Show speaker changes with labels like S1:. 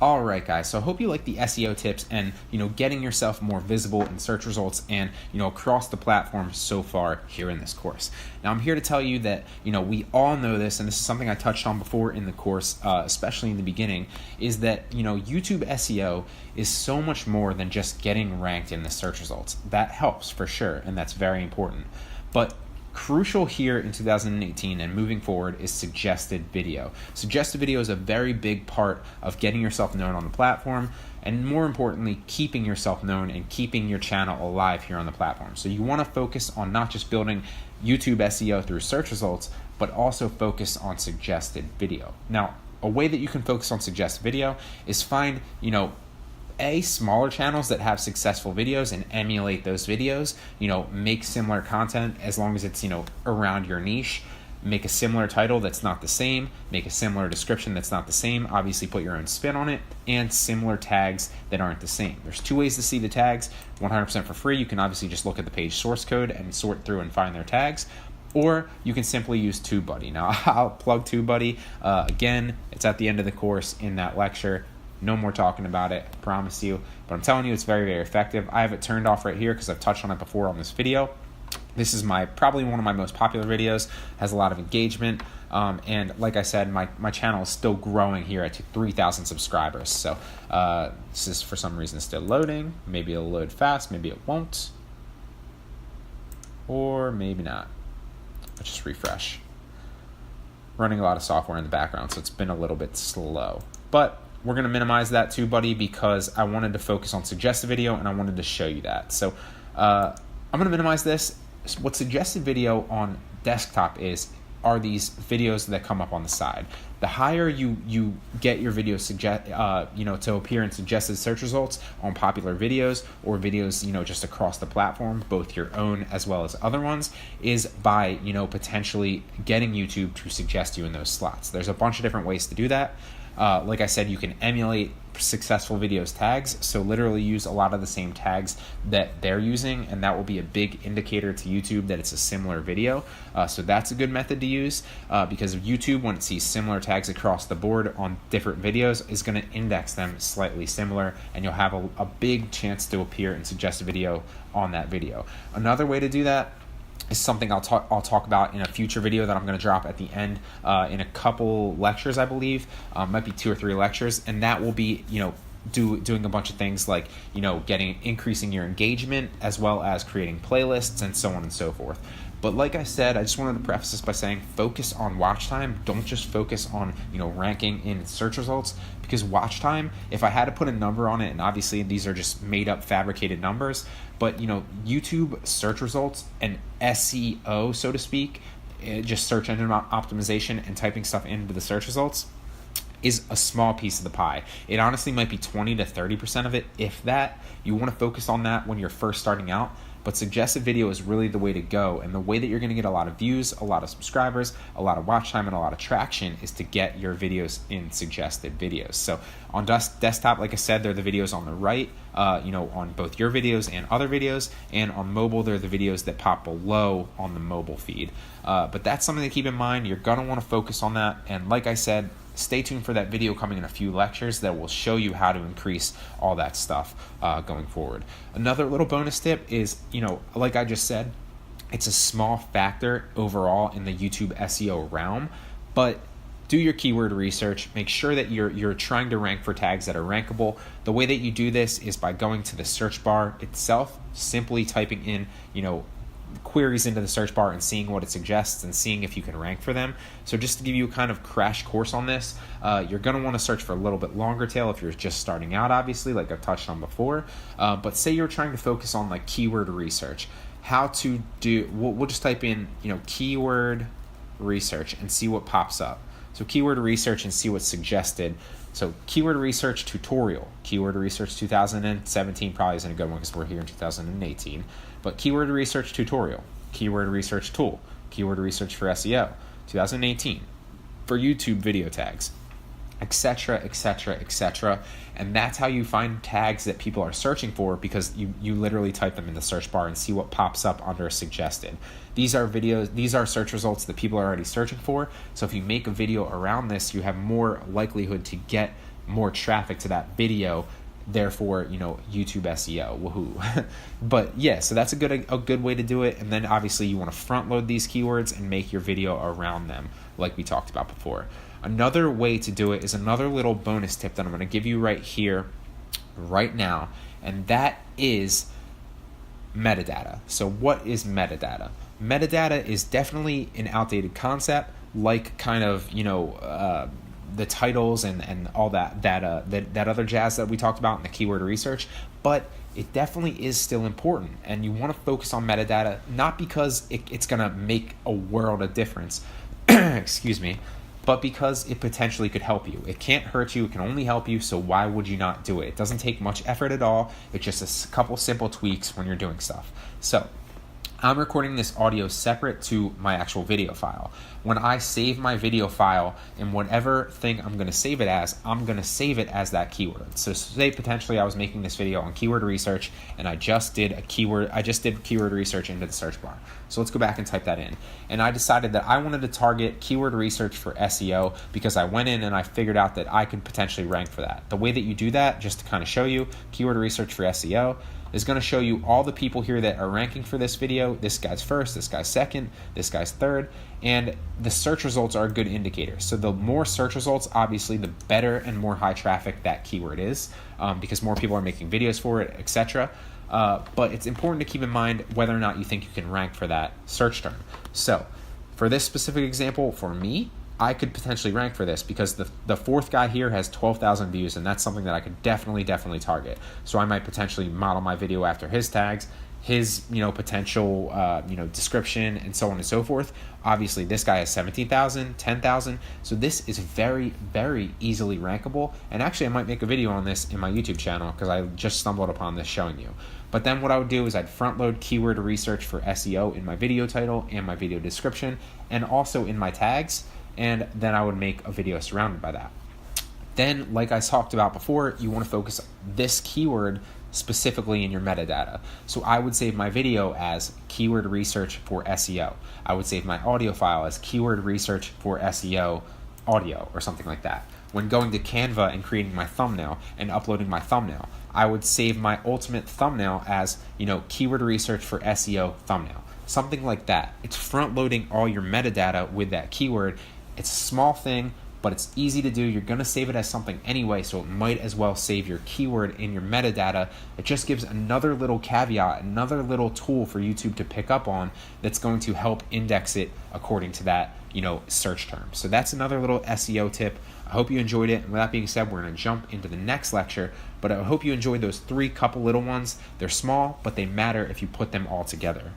S1: All right, guys. So I hope you like the SEO tips and, getting yourself more visible in search results and, across the platform so far here in this course. Now, I'm here to tell you that, we all know this, and this is something I touched on before in the course, especially in the beginning, is that, YouTube SEO is so much more than just getting ranked in the search results. That helps for sure, and that's very important. But crucial here in 2018 and moving forward is suggested video. Suggested video is a very big part of getting yourself known on the platform, and more importantly, keeping yourself known and keeping your channel alive here on the platform. So you want to focus on not just building YouTube SEO through search results, but also focus on suggested video. Now, a way that you can focus on suggested video is find, smaller channels that have successful videos and emulate those videos, make similar content as long as it's, around your niche. Make a similar title that's not the same, make a similar description that's not the same, obviously put your own spin on it, and similar tags that aren't the same. There's two ways to see the tags, 100% for free. You can obviously just look at the page source code and sort through and find their tags, or you can simply use TubeBuddy. Now, I'll plug TubeBuddy. Again, it's at the end of the course in that lecture. No more talking about it, I promise you. But I'm telling you, it's very, very effective. I have it turned off right here because I've touched on it before on this video. This is probably one of my most popular videos, has a lot of engagement. And like I said, my channel is still growing here at 3,000 subscribers. So this is for some reason still loading. Maybe it'll load fast, maybe it won't. Or maybe not. Let's just refresh. Running a lot of software in the background, so it's been a little bit slow. But we're going to minimize that TubeBuddy because I wanted to focus on suggested video and I wanted to show you that. So I'm going to minimize this. What suggested video on desktop are these videos that come up on the side. The higher you get your video to appear in suggested search results on popular videos or videos, just across the platform, both your own as well as other ones, is by, potentially getting YouTube to suggest you in those slots. There's a bunch of different ways to do that. Like I said, you can emulate successful videos tags, so literally use a lot of the same tags that they're using, and that will be a big indicator to YouTube that it's a similar video. So that's a good method to use because YouTube, when it sees similar tags across the board on different videos, is going to index them slightly similar, and you'll have a big chance to appear in suggested video on that video. Another way to do that is something I'll talk about in a future video that I'm going to drop at the end in a couple lectures, I believe. Might be 2 or 3 lectures, and that will be, doing a bunch of things like, increasing your engagement as well as creating playlists and so on and so forth. But like I said, I just wanted to preface this by saying focus on watch time. Don't just focus on, ranking in search results, because watch time, if I had to put a number on it, and obviously these are just made up fabricated numbers, but YouTube search results and SEO, so to speak, just search engine optimization and typing stuff into the search results, is a small piece of the pie. It honestly might be 20 to 30% of it, if that. You want to focus on that when you're first starting out. But suggested video is really the way to go, and the way that you're going to get a lot of views, a lot of subscribers, a lot of watch time, and a lot of traction is to get your videos in suggested videos. So on desktop, like I said, they're the videos on the right, on both your videos and other videos, and on mobile, they're the videos that pop below on the mobile feed. But that's something to keep in mind. You're going to want to focus on that, and like I said, stay tuned for that video coming in a few lectures that will show you how to increase all that stuff going forward. Another little bonus tip is, like I just said, it's a small factor overall in the YouTube SEO realm, but do your keyword research. Make sure that you're trying to rank for tags that are rankable. The way that you do this is by going to the search bar itself, simply typing in, queries into the search bar and seeing what it suggests and seeing if you can rank for them. So just to give you a kind of crash course on this, you're going to want to search for a little bit longer tail if you're just starting out, obviously, like I've touched on before. But say you're trying to focus on like keyword research. How to do, we'll just type in, keyword research and see what pops up. So keyword research and see what's suggested. So keyword research tutorial, keyword research 2017 probably isn't a good one because we're here in 2018, but keyword research tutorial, keyword research tool, keyword research for SEO, 2018, for YouTube video tags, etc., etc., etc. And that's how you find tags that people are searching for, because you literally type them in the search bar and see what pops up under suggested. These are search results that people are already searching for. So if you make a video around this, you have more likelihood to get more traffic to that video, therefore, YouTube SEO, woohoo. But yeah, so that's a good way to do it. And then obviously you want to front load these keywords and make your video around them, like we talked about before. Another way to do it is another little bonus tip that I'm going to give you right here, right now, and that is metadata. So what is metadata? Metadata is definitely an outdated concept, like kind of, the titles and all that other jazz that we talked about in the keyword research, but it definitely is still important, and you want to focus on metadata, not because it's going to make a world of difference, excuse me, but because it potentially could help you. It can't hurt you, it can only help you, so why would you not do it? It doesn't take much effort at all, it's just a couple simple tweaks when you're doing stuff. So I'm recording this audio separate to my actual video file. When I save my video file in whatever thing I'm going to save it as, I'm going to save it as that keyword. So say potentially I was making this video on keyword research and I just did keyword research into the search bar. So let's go back and type that in. And I decided that I wanted to target keyword research for SEO because I went in and I figured out that I could potentially rank for that. The way that you do that, just to kind of show you, keyword research for SEO is going to show you all the people here that are ranking for this video. This guy's first, this guy's second, this guy's third, and the search results are a good indicator. So the more search results, obviously, the better and more high traffic that keyword is, because more people are making videos for it, etc. But it's important to keep in mind whether or not you think you can rank for that search term. So for this specific example, for me, I could potentially rank for this because the fourth guy here has 12,000 views, and that's something that I could definitely target. So I might potentially model my video after his tags, his potential description, and so on and so forth. Obviously, this guy has 17,000, 10,000. So this is very, very easily rankable. And actually, I might make a video on this in my YouTube channel because I just stumbled upon this showing you. But then what I would do is I'd front load keyword research for SEO in my video title and my video description, and also in my tags. And then I would make a video surrounded by that. Then, like I talked about before, you want to focus this keyword specifically in your metadata. So I would save my video as keyword research for SEO. I would save my audio file as keyword research for SEO audio or something like that. When going to Canva and creating my thumbnail and uploading my thumbnail, I would save my ultimate thumbnail as, keyword research for SEO thumbnail. Something like that. It's front loading all your metadata with that keyword. It's a small thing, but it's easy to do. You're going to save it as something anyway, so it might as well save your keyword in your metadata. It just gives another little caveat, another little tool for YouTube to pick up on that's going to help index it according to that, search term. So that's another little SEO tip. I hope you enjoyed it. And with that being said, we're going to jump into the next lecture, but I hope you enjoyed those couple little ones. They're small, but they matter if you put them all together.